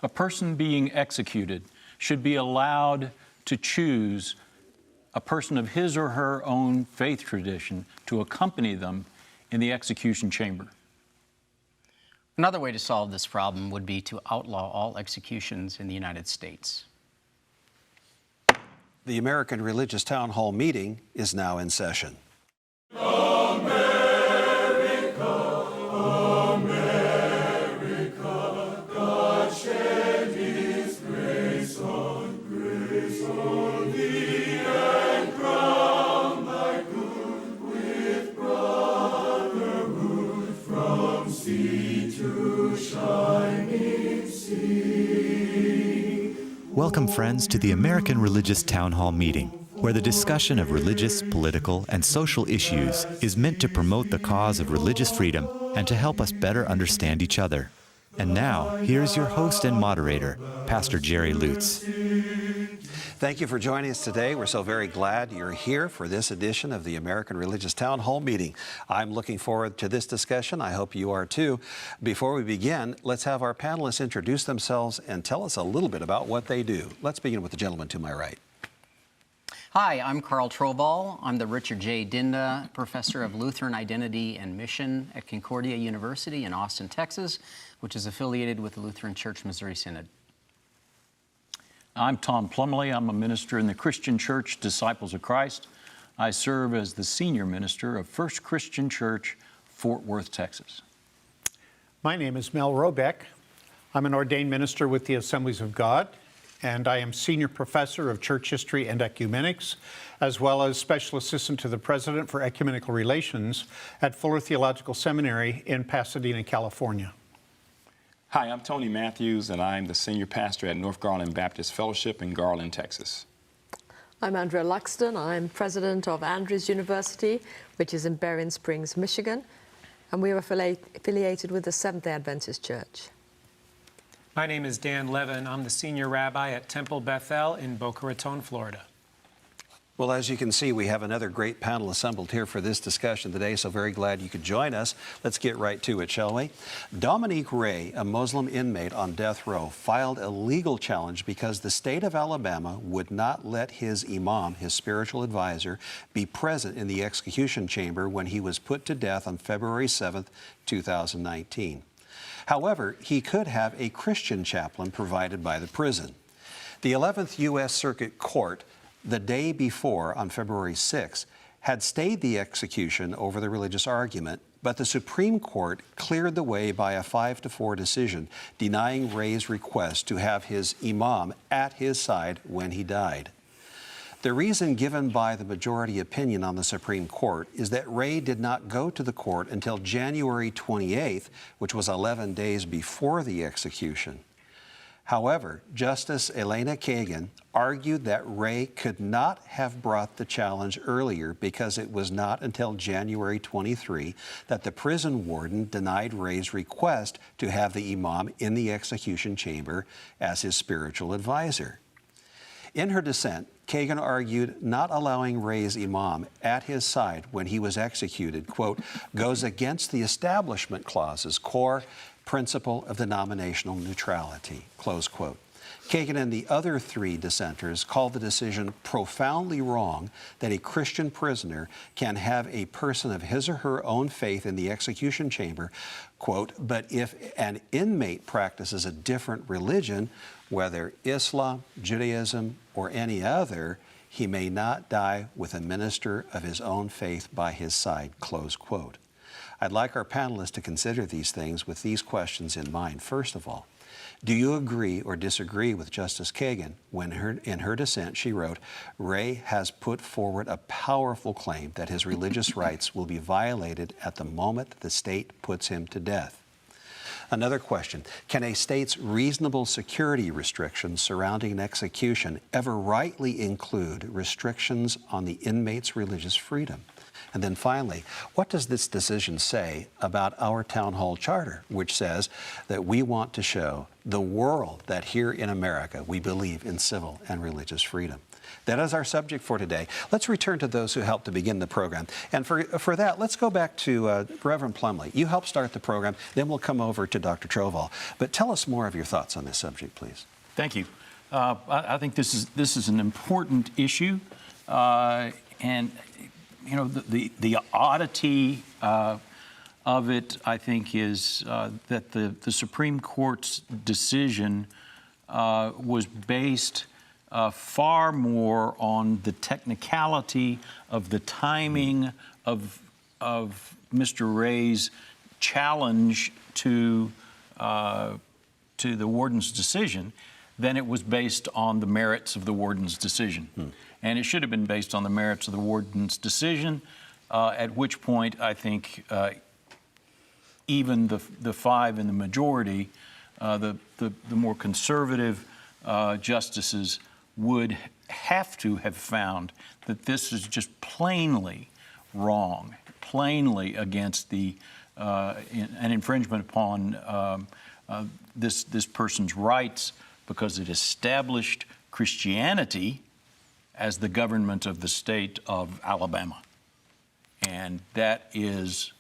A person being executed should be allowed to choose a person of his or her own faith tradition to accompany them in the execution chamber. Another way to solve this problem would be to outlaw all executions in the United States. The American Religious Town Hall meeting is now in session. Welcome, friends, to the American Religious Town Hall meeting, where the discussion of religious, political, and social issues is meant to promote the cause of religious freedom and to help us better understand each other. And now, here's your host and moderator, Pastor Jerry Lutz. Thank you for joining us today. We're so very glad you're here for this edition of the American Religious Town Hall meeting. I'm looking forward to this discussion. I hope you are too. Before we begin, let's have our panelists introduce themselves and tell us a little bit about what they do. Let's begin with the gentleman to my right. Hi, I'm Carl Trovall. I'm the Richard J. Dinda Professor of Lutheran Identity and Mission at Concordia University in Austin, Texas, which is affiliated with the Lutheran Church Missouri Synod. I'm Tom Plumley. I'm a minister in the Christian Church Disciples of Christ. I serve as the senior minister of First Christian Church, Fort Worth, Texas. My name is Mel Robeck. I'm an ordained minister with the Assemblies of God, and I am senior professor of church history and ecumenics, as well as special assistant to the president for ecumenical relations at Fuller Theological Seminary in Pasadena, California. Hi, I'm Tony Matthews, and I'm the senior pastor at North Garland Baptist Fellowship in Garland, Texas. I'm Andrea Luxton. I'm president of Andrews University, which is in Berrien Springs, Michigan, and we are affiliated with the Seventh-day Adventist Church. My name is Dan Levin. I'm the senior rabbi at Temple Bethel in Boca Raton, Florida. Well, as you can see, we have another great panel assembled here for this discussion today, so very glad you could join us. Let's get right to it, shall we? Dominique Ray, a Muslim inmate on death row, filed a legal challenge because the state of Alabama would not let his imam, his spiritual advisor, be present in the execution chamber when he was put to death on February 7th, 2019. However, he could have a Christian chaplain provided by the prison. The 11th U.S. Circuit Court, the day before, on February 6th, had stayed the execution over the religious argument, but the Supreme Court cleared the way by a 5-4 decision, denying Ray's request to have his imam at his side when he died. The reason given by the majority opinion on the Supreme Court is that Ray did not go to the court until January 28th, which was 11 days before the execution. However, Justice Elena Kagan argued that Ray could not have brought the challenge earlier because it was not until January 23 that the prison warden denied Ray's request to have the imam in the execution chamber as his spiritual advisor. In her dissent, Kagan argued not allowing Ray's imam at his side when he was executed, quote, goes against the Establishment Clause's core principle of denominational neutrality, close quote. Kagan and the other three dissenters called the decision profoundly wrong that a Christian prisoner can have a person of his or her own faith in the execution chamber, quote, but if an inmate practices a different religion, whether Islam, Judaism, or any other, he may not die with a minister of his own faith by his side, close quote. I'd like our panelists to consider these things with these questions in mind. First of all, do you agree or disagree with Justice Kagan when in her dissent she wrote, Ray has put forward a powerful claim that his religious rights will be violated at the moment that the state puts him to death? Another question, can a state's reasonable security restrictions surrounding an execution ever rightly include restrictions on the inmate's religious freedom? And then finally, what does this decision say about our town hall charter, which says that we want to show the world that here in America we believe in civil and religious freedom? That is our subject for today. Let's return to those who helped to begin the program. And for that, let's go back to Reverend Plumley. You helped start the program, then we'll come over to Dr. Trovall. But tell us more of your thoughts on this subject, please. Thank you. I think this is an important issue, and you know the oddity of it, I think, is that the Supreme Court's decision was based far more on the technicality of the timing of Mr. Ray's challenge to the warden's decision than it was based on the merits of the warden's decision. And it should have been based on the merits of the warden's decision, at which point I think even the five in the majority, the more conservative justices would have to have found that this is just plainly wrong, plainly against an infringement upon this person's rights, because it established Christianity as the government of the state of Alabama. And that is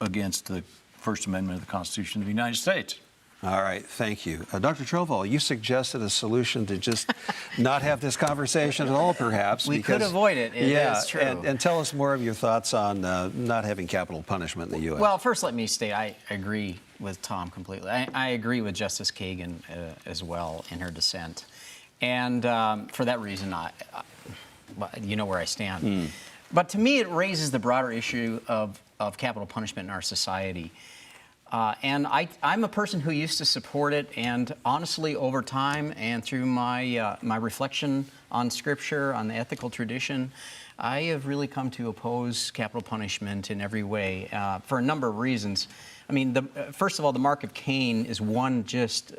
against the First Amendment of the Constitution of the United States. All right, thank you. Dr. Trovall, you suggested a solution to just not have this conversation at all, perhaps. We could avoid it. It is true. And tell us more of your thoughts on not having capital punishment in the U.S. Well, first let me state I agree with Tom completely. I agree with Justice Kagan as well in her dissent. And for that reason, you know where I stand. But to me, it raises the broader issue of capital punishment in our society. And I'm a person who used to support it, and honestly, over time and through my reflection on Scripture, on the ethical tradition, I have really come to oppose capital punishment in every way for a number of reasons. I mean, first of all, the mark of Cain is one just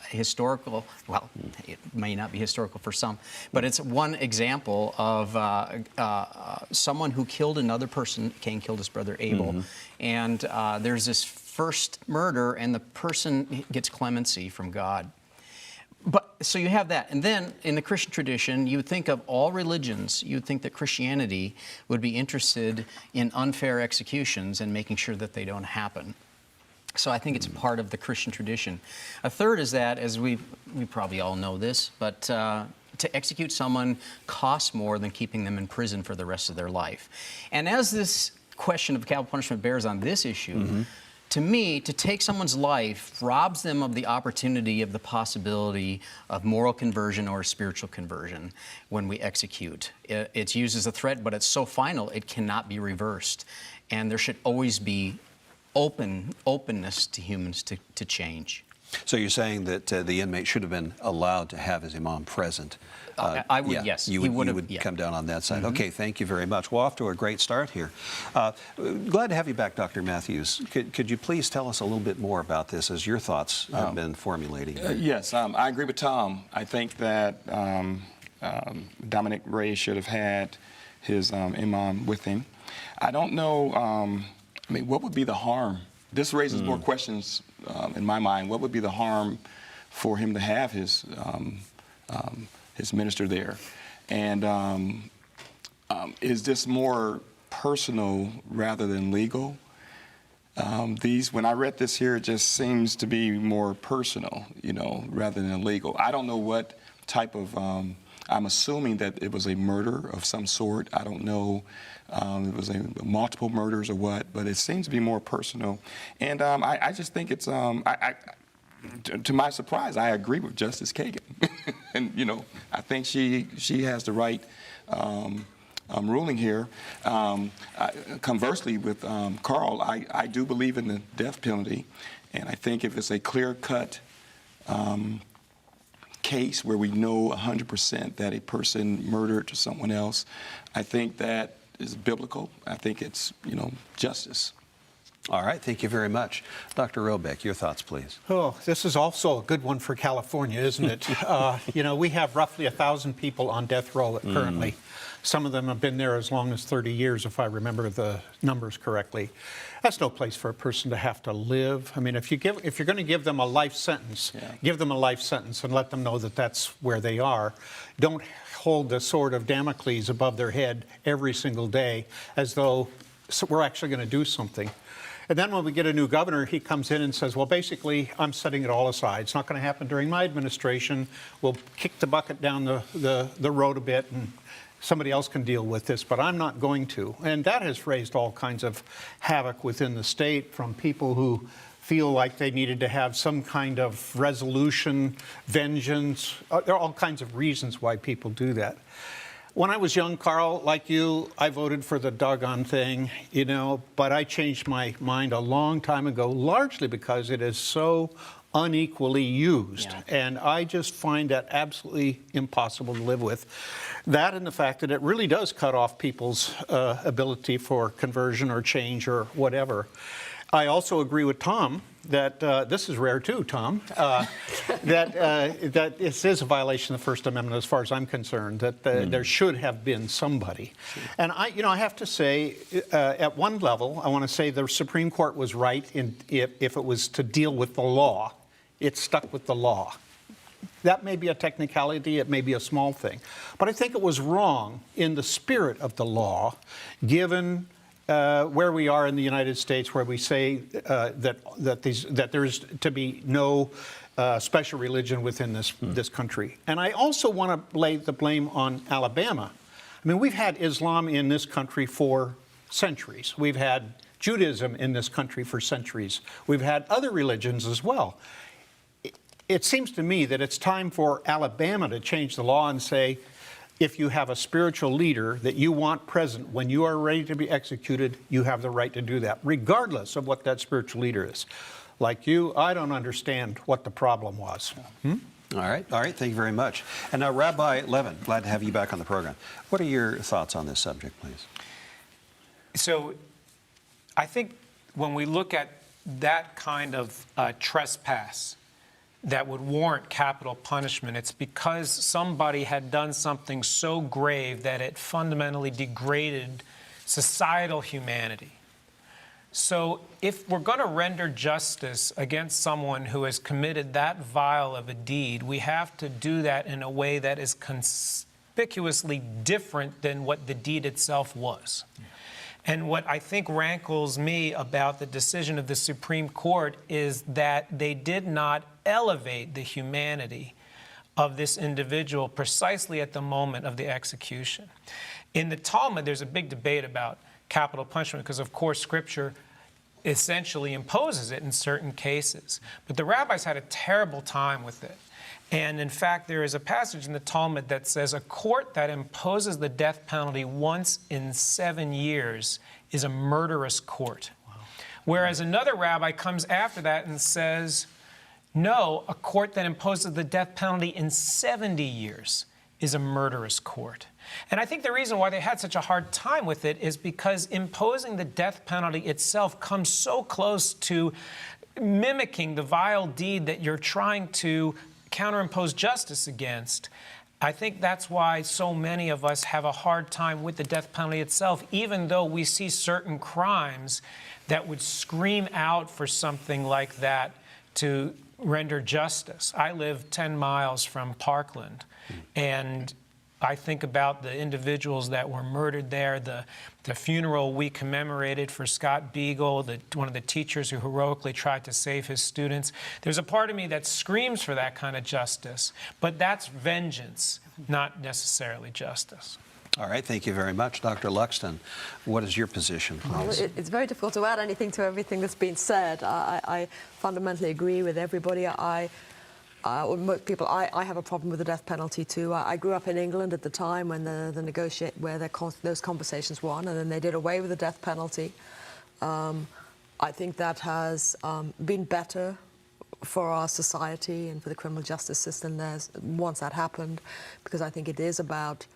historical, well, it may not be historical for some, but it's one example of someone who killed another person. Cain killed his brother Abel. And there's this first murder, and the person gets clemency from God. But so you have that. And then in the Christian tradition, you would think of all religions, you would think that Christianity would be interested in unfair executions and making sure that they don't happen. So I think it's part of the Christian tradition. A third is that, as we probably all know this, but to execute someone costs more than keeping them in prison for the rest of their life. And as this question of capital punishment bears on this issue, to me, to take someone's life robs them of the opportunity, of the possibility of moral conversion or spiritual conversion when we execute. It's used as a threat, but it's so final it cannot be reversed. And there should always be openness to humans to change. So you're saying that the inmate should have been allowed to have his imam present? I would, yeah, yes. You would come down on that side. Okay, thank you very much. Well, off to a great start here. Glad to have you back, Dr. Matthews. Could you please tell us a little bit more about this as your thoughts have been formulating? Yes, I agree with Tom. I think that Dominic Ray should have had his imam with him. I don't know, I mean, what would be the harm? This raises more questions in my mind. What would be the harm for him to have his minister there? And is this more personal rather than legal? When I read this here, it just seems to be more personal, rather than legal. I don't know what type of, I'm assuming that it was a murder of some sort. I don't know it was multiple murders or what, but it seems to be more personal. And I just think it's, to my surprise, I agree with Justice Kagan. And, I think she has the right ruling here. Conversely, with Carl, I do believe in the death penalty. And I think if it's a clear-cut case where we know 100% that a person murdered someone else, I think that is biblical. I think it's, justice. All right, thank you very much. Dr. Robeck, your thoughts, please. Oh, this is also a good one for California, isn't it? We have roughly 1,000 people on death row currently. Some of them have been there as long as 30 years, if I remember the numbers correctly. That's no place for a person to have to live. I mean, if you're going to give them a life sentence, give them a life sentence and let them know that that's where they are. Don't hold the sword of Damocles above their head every single day as though we're actually going to do something. And then when we get a new governor, he comes in and says, well, basically, I'm setting it all aside. It's not going to happen during my administration. We'll kick the bucket down the road a bit and somebody else can deal with this, but I'm not going to. And that has raised all kinds of havoc within the state from people who feel like they needed to have some kind of resolution, vengeance. There are all kinds of reasons why people do that. When I was young, Carl, like you, I voted for the doggone thing, but I changed my mind a long time ago, largely because it is so unequally used. Yeah. And I just find that absolutely impossible to live with. That and the fact that it really does cut off people's ability for conversion or change or whatever. I also agree with Tom that this is rare too, Tom, that this is a violation of the First Amendment as far as I'm concerned, that there should have been somebody. Sure. And I have to say, at one level, I want to say the Supreme Court was right if it was to deal with the law. It stuck with the law. That may be a technicality, it may be a small thing. But I think it was wrong in the spirit of the law, given where we are in the United States, where we say that there's to be no special religion within this country. And I also want to lay the blame on Alabama. I mean, we've had Islam in this country for centuries. We've had Judaism in this country for centuries. We've had other religions as well. It seems to me that it's time for Alabama to change the law and say, if you have a spiritual leader that you want present when you are ready to be executed, you have the right to do that, regardless of what that spiritual leader is. Like you, I don't understand what the problem was. All right, thank you very much. And now, Rabbi Levin, glad to have you back on the program. What are your thoughts on this subject, please? So I think when we look at that kind of trespass that would warrant capital punishment, it's because somebody had done something so grave that it fundamentally degraded societal humanity. So if we're going to render justice against someone who has committed that vile of a deed, we have to do that in a way that is conspicuously different than what the deed itself was. And what I think rankles me about the decision of the Supreme Court is that they did not elevate the humanity of this individual precisely at the moment of the execution. In the Talmud, there's a big debate about capital punishment because, of course, Scripture essentially imposes it in certain cases. But the rabbis had a terrible time with it. And in fact, there is a passage in the Talmud that says a court that imposes the death penalty once in 7 years is a murderous court. Wow. Whereas another rabbi comes after that and says, no, a court that imposes the death penalty in 70 years is a murderous court. And I think the reason why they had such a hard time with it is because imposing the death penalty itself comes so close to mimicking the vile deed that you're trying to counterimpose justice against. I think that's why so many of us have a hard time with the death penalty itself, even though we see certain crimes that would scream out for something like that to render justice. I live 10 miles from Parkland, and I think about the individuals that were murdered there, the funeral we commemorated for Scott Beagle, one of the teachers who heroically tried to save his students. There's a part of me that screams for that kind of justice, but that's vengeance, not necessarily justice. All right, thank you very much. Dr. Luxton, what is your position, please? Well, it's very difficult to add anything to everything that's been said. I fundamentally agree with everybody. I have a problem with the death penalty too. I grew up in England at the time when those conversations were on, and then they did away with the death penalty. I think that has been better for our society and for the criminal justice system once that happened, because I think it is about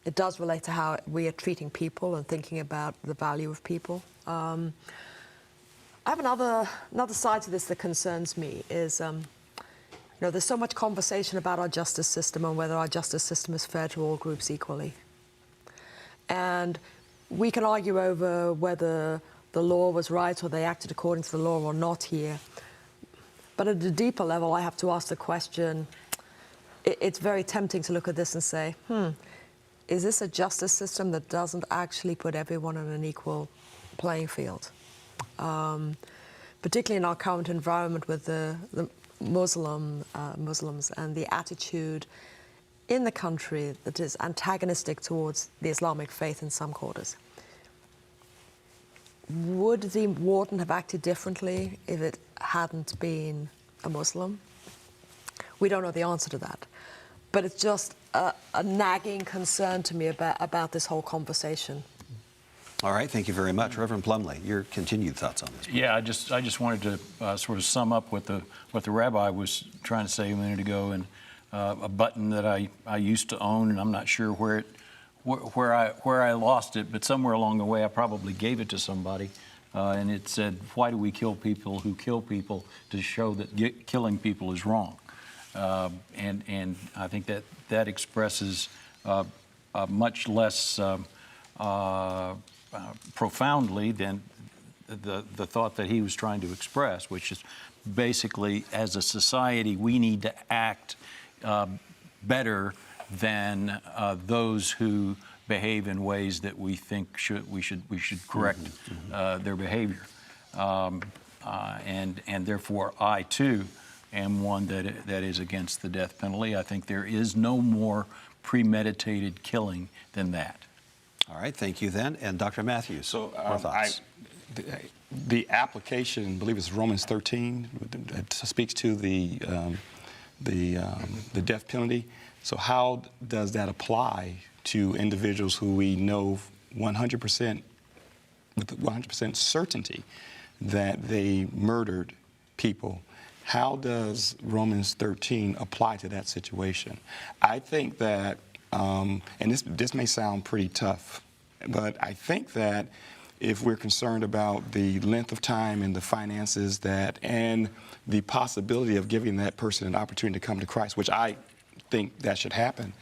it does relate to how we are treating people and thinking about the value of people. I have another side to this that concerns me is, there's so much conversation about our justice system and whether our justice system is fair to all groups equally. And we can argue over whether the law was right or they acted according to the law or not here. But at a deeper level, I have to ask the question, it's very tempting to look at this and say, is this a justice system that doesn't actually put everyone on an equal playing field? Particularly in our current environment with the Muslims and the attitude in the country that is antagonistic towards the Islamic faith in some quarters. Would the warden have acted differently if it hadn't been a Muslim? We don't know the answer to that. But it's just a nagging concern to me about this whole conversation. All right, thank you very much. Reverend Plumley, your continued thoughts on this. Yeah, I just wanted to sort of sum up what the rabbi was trying to say a minute ago, and a button that I used to own, and I'm not sure where I lost it, but somewhere along the way I probably gave it to somebody, and it said, "Why do we kill people who kill people to show that killing people is wrong?" And I think that expresses much less profoundly than the thought that he was trying to express, which is basically, as a society, we need to act better than those who behave in ways that we think we should correct their behavior, and therefore I too am one that is against the death penalty. I think there is no more premeditated killing than that. All right, thank you then. And Dr. Matthews, more thoughts? The application, I believe it's Romans 13, it speaks to the death penalty. So how does that apply to individuals who we know 100% with 100% certainty that they murdered people? How does Romans 13 apply to that situation? I think that, and this may sound pretty tough, but I think that if we're concerned about the length of time and the finances and the possibility of giving that person an opportunity to come to Christ, which I think that should happen,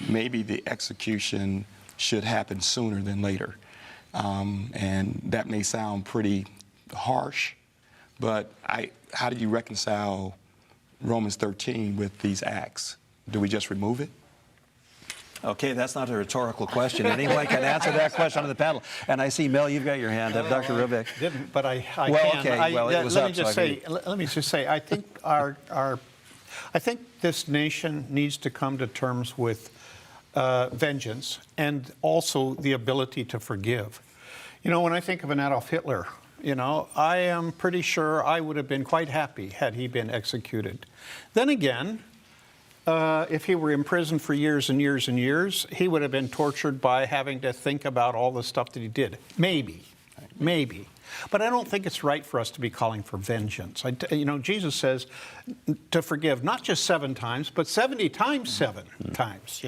maybe the execution should happen sooner than later. And that may sound pretty harsh, but how do you reconcile Romans 13 with these acts? Do we just remove it? Okay, that's not a rhetorical question. Anyone can answer that question on the panel. And I see, Mel, you've got your hand up. Dr. Rubik. Didn't, but I well, can. Okay, well, it was let up, me just so say, let me just say, I think I think this nation needs to come to terms with vengeance and also the ability to forgive. You know, when I think of an Adolf Hitler, I am pretty sure I would have been quite happy had he been executed. Then again, if he were imprisoned for years and years and years, he would have been tortured by having to think about all the stuff that he did. Maybe. But I don't think it's right for us to be calling for vengeance. Jesus says to forgive not just 7 times, but 70 times 7 times,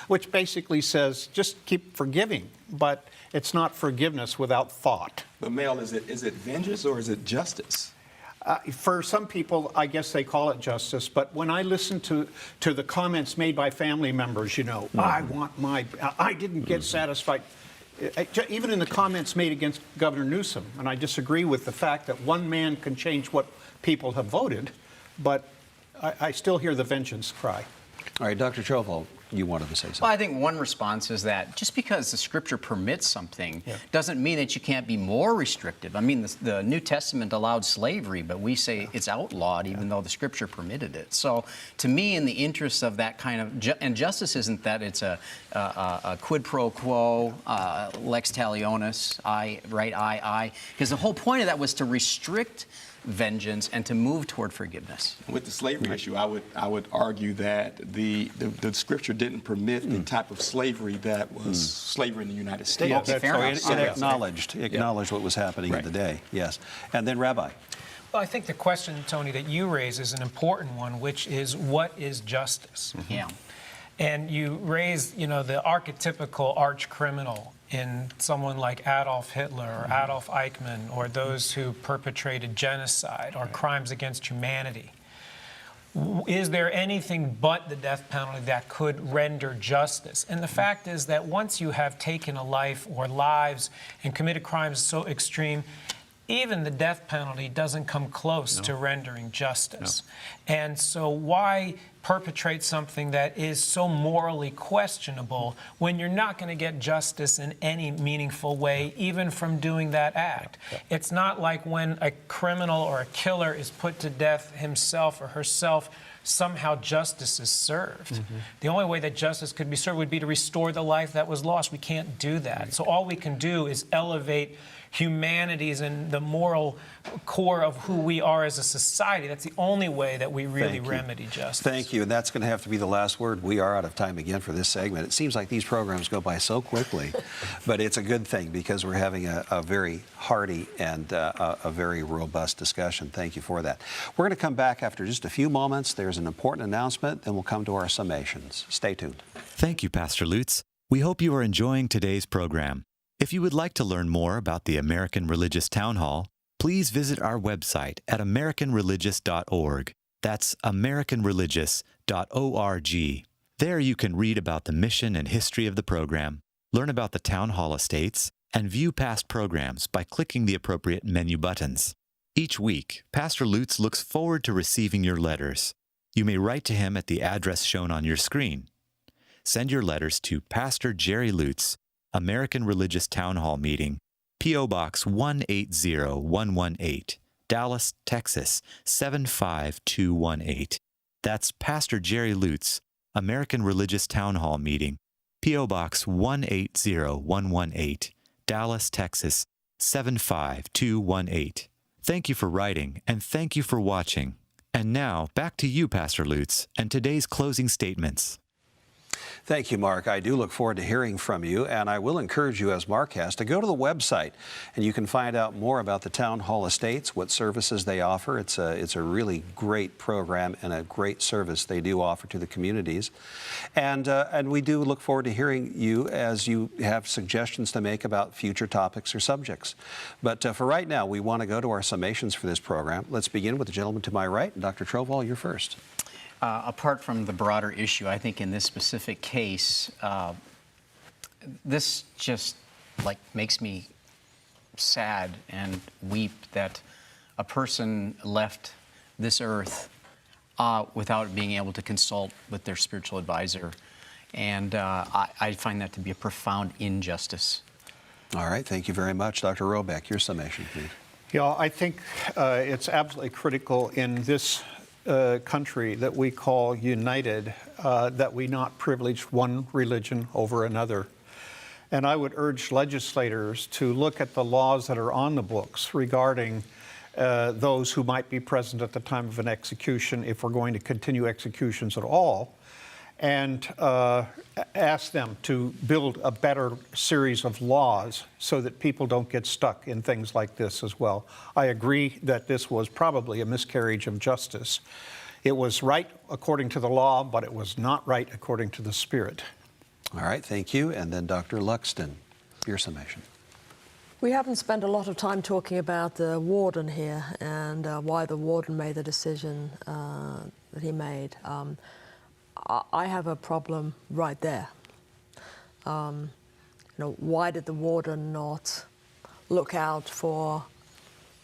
which basically says just keep forgiving. But it's not forgiveness without thought. But Mel, is it vengeance or is it justice? For some people, I guess they call it justice, but when I listen to the comments made by family members, I didn't get satisfied. Even in the comments made against Governor Newsom, and I disagree with the fact that one man can change what people have voted, but I still hear the vengeance cry. All right, Dr. Trovol, you wanted to say something. Well, I think one response is that just because the Scripture permits something doesn't mean that you can't be more restrictive. I mean, the New Testament allowed slavery, but we say it's outlawed even though the Scripture permitted it. So to me, in the interest of that kind of, and justice isn't that it's a quid pro quo, lex talionis, I, because the whole point of that was to restrict vengeance and to move toward forgiveness. With the slavery issue, I would argue that the Scripture didn't permit the type of slavery that was slavery in the United States. Yeah, Fair enough. It acknowledged what was happening in the day, yes. And then Rabbi. Well, I think the question, Tony, that you raise is an important one, which is what is justice? Yeah. and you raise, the archetypical arch criminal in someone like Adolf Hitler or Adolf Eichmann, or those who perpetrated genocide or crimes against humanity, is there anything but the death penalty that could render justice? And the fact is that once you have taken a life or lives and committed crimes so extreme, even the death penalty doesn't come close to rendering justice. And so why perpetrate something that is so morally questionable when you're not going to get justice in any meaningful way, even from doing that act? It's not like when a criminal or a killer is put to death himself or herself, somehow justice is served. The only way that justice could be served would be to restore the life that was lost. We can't do that. So all we can do is elevate humanities and the moral core of who we are as a society. That's the only way that we really remedy justice. Thank you, and that's going to have to be the last word. We are out of time again for this segment. It seems like these programs go by so quickly, but it's a good thing because we're having a very hearty and a very robust discussion. Thank you for that. We're going to come back after just a few moments. There's an important announcement, then we'll come to our summations. Stay tuned. Thank you, Pastor Lutz. We hope you are enjoying today's program. If you would like to learn more about the American Religious Town Hall, please visit our website at americanreligious.org. That's americanreligious.org. There you can read about the mission and history of the program, learn about the Town Hall estates, and view past programs by clicking the appropriate menu buttons. Each week, Pastor Lutz looks forward to receiving your letters. You may write to him at the address shown on your screen. Send your letters to Pastor Jerry Lutz, American Religious Town Hall Meeting, P.O. Box 180118, Dallas, Texas 75218. That's Pastor Jerry Lutz, American Religious Town Hall Meeting, P.O. Box 180118, Dallas, Texas 75218. Thank you for writing, and thank you for watching. And now, back to you, Pastor Lutz, and today's closing statements. Thank you, Mark. I do look forward to hearing from you, and I will encourage you, as Mark has, to go to the website, and you can find out more about the Town Hall Estates, what services they offer. It's a really great program and a great service they do offer to the communities. And we do look forward to hearing you as you have suggestions to make about future topics or subjects. But for right now, we want to go to our summations for this program. Let's begin with the gentleman to my right. Dr. Trovall, you're first. Apart from the broader issue, I think in this specific case, this just makes me sad and weep that a person left this earth without being able to consult with their spiritual advisor. And I find that to be a profound injustice. All right, thank you very much. Dr. Robeck, your summation, please. Yeah, I think it's absolutely critical in this country that we call united, that we not privilege one religion over another. And I would urge legislators to look at the laws that are on the books regarding those who might be present at the time of an execution, if we're going to continue executions at all, and ask them to build a better series of laws so that people don't get stuck in things like this as well. I agree that this was probably a miscarriage of justice. It was right according to the law, but it was not right according to the Spirit. All right, thank you. And then Dr. Luxton, your summation. We haven't spent a lot of time talking about the warden here and why the warden made the decision that he made. I have a problem right there. Why did the warden not look out for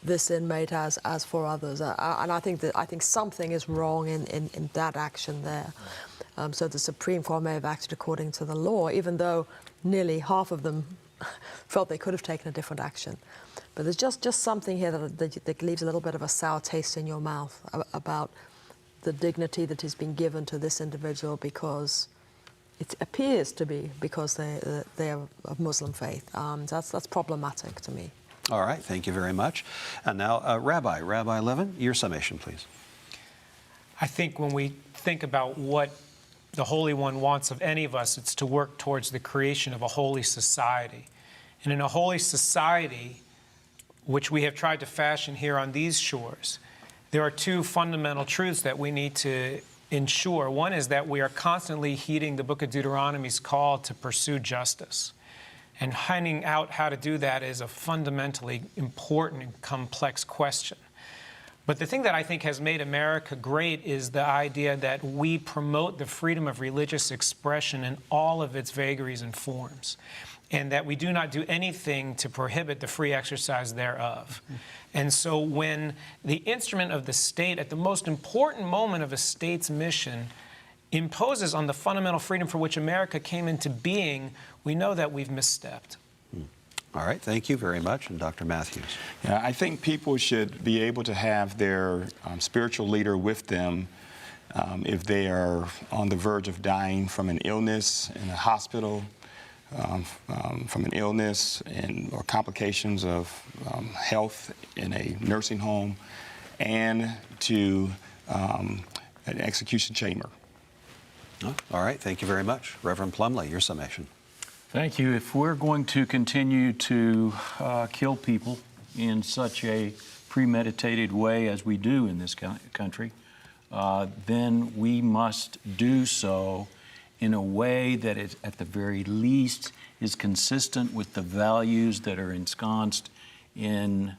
this inmate as for others? And I think something is wrong in that action there. So the Supreme Court may have acted according to the law, even though nearly half of them felt they could have taken a different action. But there's just something here that leaves a little bit of a sour taste in your mouth about the dignity that has been given to this individual because it appears to be because they are of Muslim faith. That's problematic to me. All right, thank you very much. And now, Rabbi Levin, your summation, please. I think when we think about what the Holy One wants of any of us, it's to work towards the creation of a holy society. And in a holy society, which we have tried to fashion here on these shores, there are two fundamental truths that we need to ensure. One is that we are constantly heeding the book of Deuteronomy's call to pursue justice. And finding out how to do that is a fundamentally important and complex question. But the thing that I think has made America great is the idea that we promote the freedom of religious expression in all of its vagaries and forms, and that we do not do anything to prohibit the free exercise thereof. And so when the instrument of the state, at the most important moment of a state's mission, imposes on the fundamental freedom for which America came into being, we know that we've misstepped. All right, thank you very much. And Dr. Matthews. Yeah, I think people should be able to have their spiritual leader with them if they are on the verge of dying from an illness in a hospital, from an illness or complications of health in a nursing home, and to an execution chamber. All right, thank you very much. Reverend Plumley, your summation. Thank you. If we're going to continue to kill people in such a premeditated way as we do in this country, then we must do so in a way that is, at the very least, is consistent with the values that are ensconced in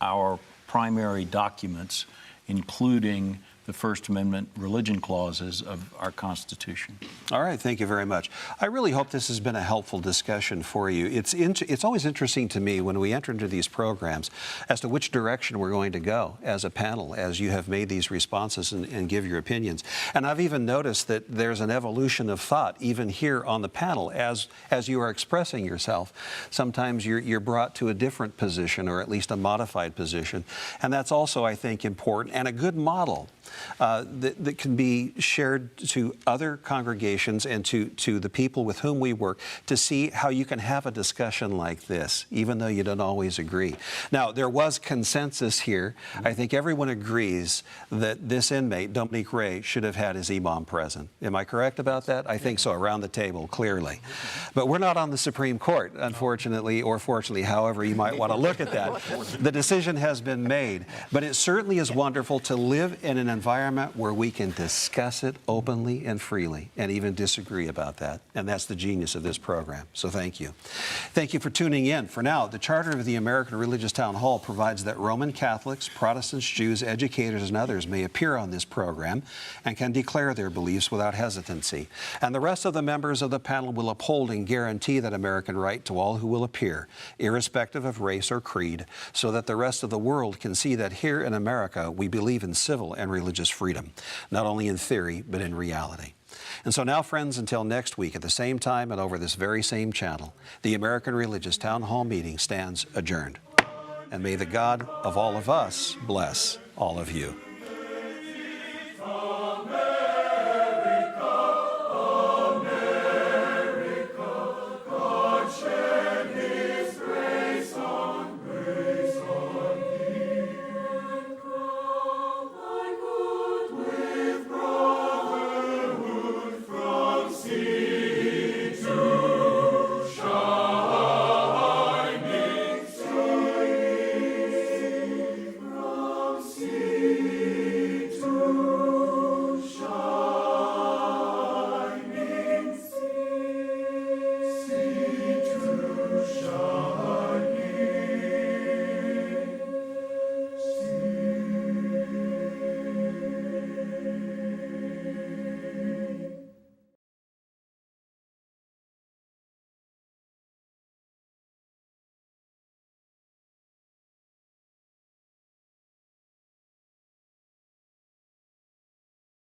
our primary documents, including the First Amendment religion clauses of our Constitution. All right, thank you very much. I really hope this has been a helpful discussion for you. It's always interesting to me when we enter into these programs as to which direction we're going to go as a panel, as you have made these responses and give your opinions. And I've even noticed that there's an evolution of thought even here on the panel as you are expressing yourself. Sometimes you're brought to a different position, or at least a modified position. And that's also, I think, important and a good model that can be shared to other congregations and to the people with whom we work, to see how you can have a discussion like this, even though you don't always agree. Now, there was consensus here. I think everyone agrees that this inmate, Dominique Ray, should have had his imam present. Am I correct about that? I think so, around the table, clearly. But we're not on the Supreme Court, unfortunately, or fortunately, however you might want to look at that. The decision has been made. But it certainly is wonderful to live in an environment where we can discuss it openly and freely and even disagree about that. And that's the genius of this program. So thank you. Thank you for tuning in. For now, the Charter of the American Religious Town Hall provides that Roman Catholics, Protestants, Jews, educators, and others may appear on this program and can declare their beliefs without hesitancy. And the rest of the members of the panel will uphold and guarantee that American right to all who will appear, irrespective of race or creed, so that the rest of the world can see that here in America we believe in civil and religious freedom, not only in theory, but in reality. And so now, friends, until next week at the same time and over this very same channel, the American Religious Town Hall meeting stands adjourned. And may the God of all of us bless all of you.